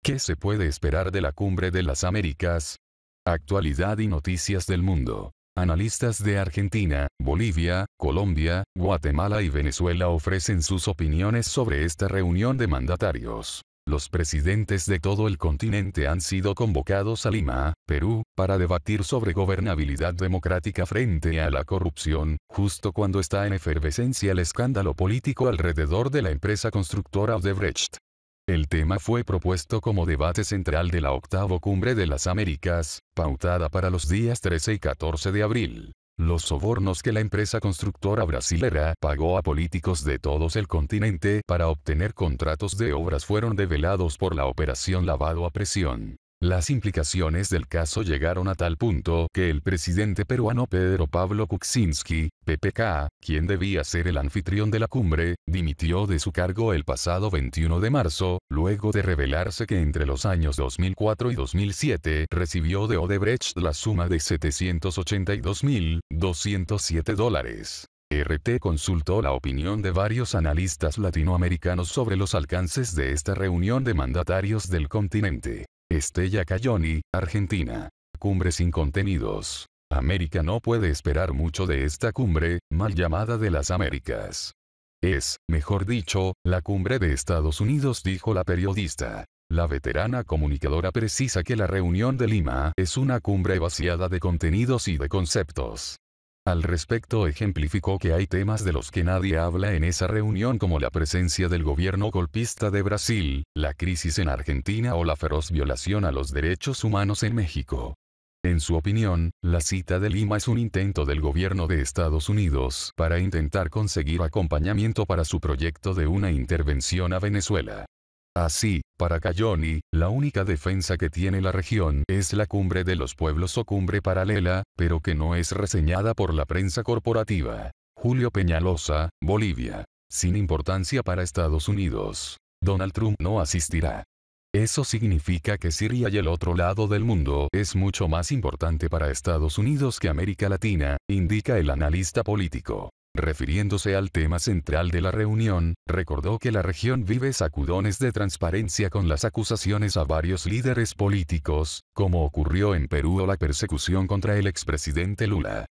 ¿Qué se puede esperar de la Cumbre de las Américas? Actualidad y noticias del mundo. Analistas de Argentina, Bolivia, Colombia, Guatemala y Venezuela ofrecen sus opiniones sobre esta reunión de mandatarios. Los presidentes de todo el continente han sido convocados a Lima, Perú, para debatir sobre gobernabilidad democrática frente a la corrupción, justo cuando está en efervescencia el escándalo político alrededor de la empresa constructora Odebrecht. El tema fue propuesto como debate central de la octava Cumbre de las Américas, pautada para los días 13 y 14 de abril. Los sobornos que la empresa constructora brasilera pagó a políticos de todo el continente para obtener contratos de obras fueron develados por la operación lavado a presión. Las implicaciones del caso llegaron a tal punto que el presidente peruano Pedro Pablo Kuczynski, PPK, quien debía ser el anfitrión de la cumbre, dimitió de su cargo el pasado 21 de marzo, luego de revelarse que entre los años 2004 y 2007 recibió de Odebrecht la suma de $782.207. RT consultó la opinión de varios analistas latinoamericanos sobre los alcances de esta reunión de mandatarios del continente. Estella Cayoni, Argentina. Cumbre sin contenidos. América no puede esperar mucho de esta cumbre, mal llamada de las Américas. Es, mejor dicho, la cumbre de Estados Unidos, dijo la periodista. La veterana comunicadora precisa que la reunión de Lima es una cumbre vaciada de contenidos y de conceptos. Al respecto ejemplificó que hay temas de los que nadie habla en esa reunión como la presencia del gobierno golpista de Brasil, la crisis en Argentina o la feroz violación a los derechos humanos en México. En su opinión, la cita de Lima es un intento del gobierno de Estados Unidos para intentar conseguir acompañamiento para su proyecto de una intervención a Venezuela. Así, para Cayoni, la única defensa que tiene la región es la Cumbre de los Pueblos o cumbre paralela, pero que no es reseñada por la prensa corporativa. Julio Peñalosa, Bolivia. Sin importancia para Estados Unidos. Donald Trump no asistirá. Eso significa que Siria y el otro lado del mundo es mucho más importante para Estados Unidos que América Latina, indica el analista político. Refiriéndose al tema central de la reunión, recordó que la región vive sacudones de transparencia con las acusaciones a varios líderes políticos, como ocurrió en Perú o la persecución contra el expresidente Lula.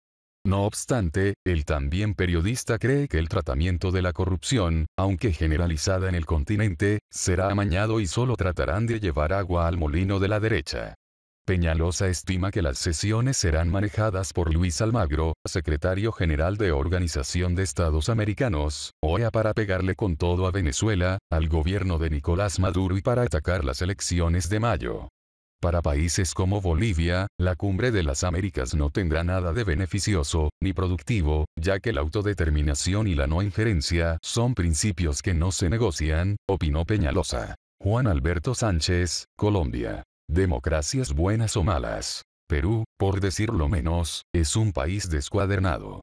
No obstante, el también periodista cree que el tratamiento de la corrupción, aunque generalizada en el continente, será amañado y solo tratarán de llevar agua al molino de la derecha. Peñalosa estima que las sesiones serán manejadas por Luis Almagro, secretario general de Organización de Estados Americanos, OEA, para pegarle con todo a Venezuela, al gobierno de Nicolás Maduro y para atacar las elecciones de mayo. Para países como Bolivia, la Cumbre de las Américas no tendrá nada de beneficioso, ni productivo, ya que la autodeterminación y la no injerencia son principios que no se negocian, opinó Peñalosa. Juan Alberto Sánchez, Colombia. Democracias buenas o malas. Perú, por decirlo menos, es un país descuadernado.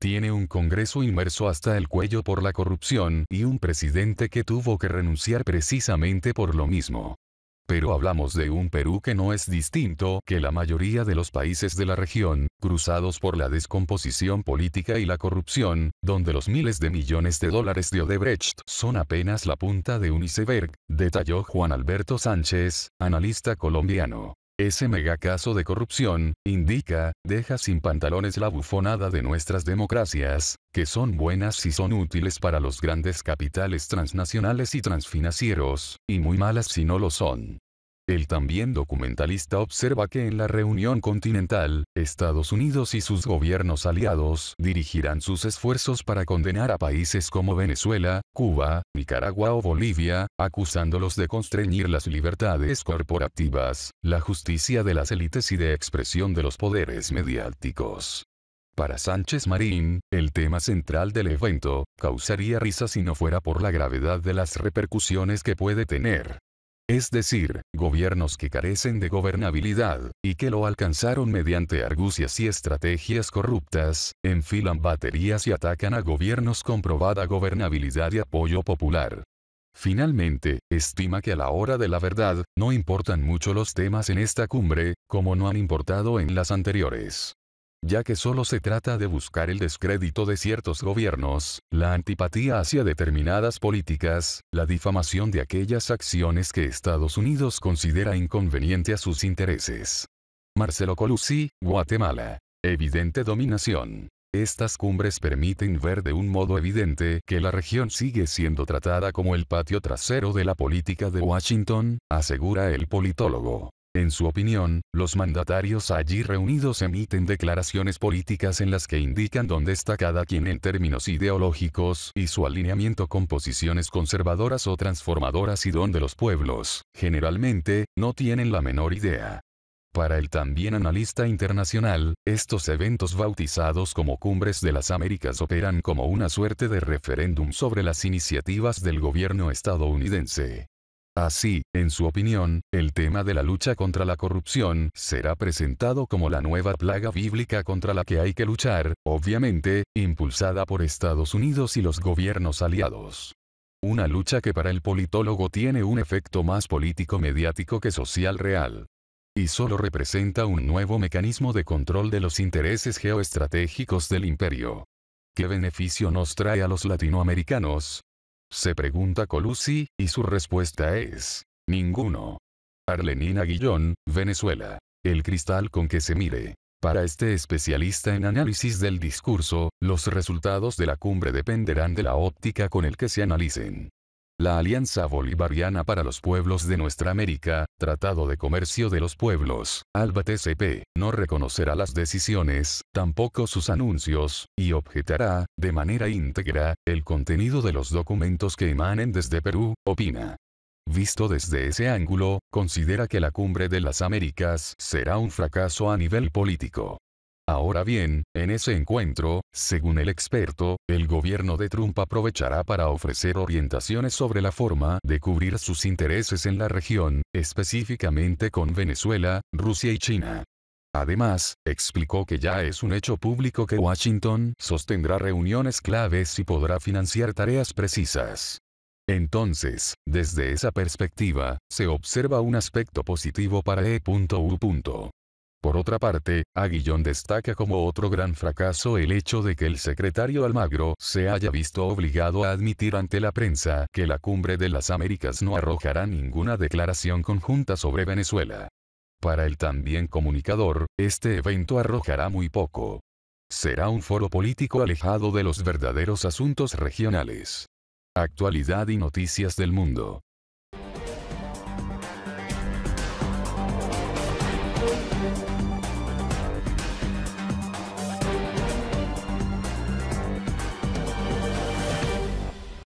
Tiene un Congreso inmerso hasta el cuello por la corrupción y un presidente que tuvo que renunciar precisamente por lo mismo. Pero hablamos de un Perú que no es distinto que la mayoría de los países de la región, cruzados por la descomposición política y la corrupción, donde los miles de millones de dólares de Odebrecht son apenas la punta de un iceberg, detalló Juan Alberto Sánchez, analista colombiano. Ese megacaso de corrupción, indica, deja sin pantalones la bufonada de nuestras democracias, que son buenas y son útiles para los grandes capitales transnacionales y transfinancieros, y muy malas si no lo son. El también documentalista observa que en la reunión continental, Estados Unidos y sus gobiernos aliados dirigirán sus esfuerzos para condenar a países como Venezuela, Cuba, Nicaragua o Bolivia, acusándolos de constreñir las libertades corporativas, la justicia de las élites y de expresión de los poderes mediáticos. Para Sánchez Marín, el tema central del evento causaría risa si no fuera por la gravedad de las repercusiones que puede tener. Es decir, gobiernos que carecen de gobernabilidad, y que lo alcanzaron mediante argucias y estrategias corruptas, enfilan baterías y atacan a gobiernos con probada gobernabilidad y apoyo popular. Finalmente, estima que a la hora de la verdad, no importan mucho los temas en esta cumbre, como no han importado en las anteriores. ya que solo se trata de buscar el descrédito de ciertos gobiernos, la antipatía hacia determinadas políticas, la difamación de aquellas acciones que Estados Unidos considera inconveniente a sus intereses. Marcelo Colucci, Guatemala. Evidente dominación. Estas cumbres permiten ver de un modo evidente que la región sigue siendo tratada como el patio trasero de la política de Washington, asegura el politólogo. En su opinión, los mandatarios allí reunidos emiten declaraciones políticas en las que indican dónde está cada quien en términos ideológicos y su alineamiento con posiciones conservadoras o transformadoras y donde los pueblos, generalmente, no tienen la menor idea. Para el también analista internacional, estos eventos bautizados como Cumbres de las Américas operan como una suerte de referéndum sobre las iniciativas del gobierno estadounidense. Así, en su opinión, el tema de la lucha contra la corrupción será presentado como la nueva plaga bíblica contra la que hay que luchar, obviamente, impulsada por Estados Unidos y los gobiernos aliados. Una lucha que para el politólogo tiene un efecto más político-mediático que social real. Y solo representa un nuevo mecanismo de control de los intereses geoestratégicos del imperio. ¿Qué beneficio nos trae a los latinoamericanos? Se pregunta Colucci, y su respuesta es: ninguno. Arlenina Guillón, Venezuela. El cristal con que se mire. Para este especialista en análisis del discurso, los resultados de la cumbre dependerán de la óptica con el que se analicen. La Alianza Bolivariana para los Pueblos de Nuestra América, Tratado de Comercio de los Pueblos, ALBA-TCP, no reconocerá las decisiones, tampoco sus anuncios, y objetará, de manera íntegra, el contenido de los documentos que emanen desde Perú, opina. Visto desde ese ángulo, considera que la Cumbre de las Américas será un fracaso a nivel político. Ahora bien, en ese encuentro, según el experto, el gobierno de Trump aprovechará para ofrecer orientaciones sobre la forma de cubrir sus intereses en la región, específicamente con Venezuela, Rusia y China. Además, explicó que ya es un hecho público que Washington sostendrá reuniones claves y podrá financiar tareas precisas. Entonces, desde esa perspectiva, se observa un aspecto positivo para E.U. Por otra parte, Aguillón destaca como otro gran fracaso el hecho de que el secretario Almagro se haya visto obligado a admitir ante la prensa que la Cumbre de las Américas no arrojará ninguna declaración conjunta sobre Venezuela. Para el también comunicador, este evento arrojará muy poco. Será un foro político alejado de los verdaderos asuntos regionales. Actualidad y noticias del mundo.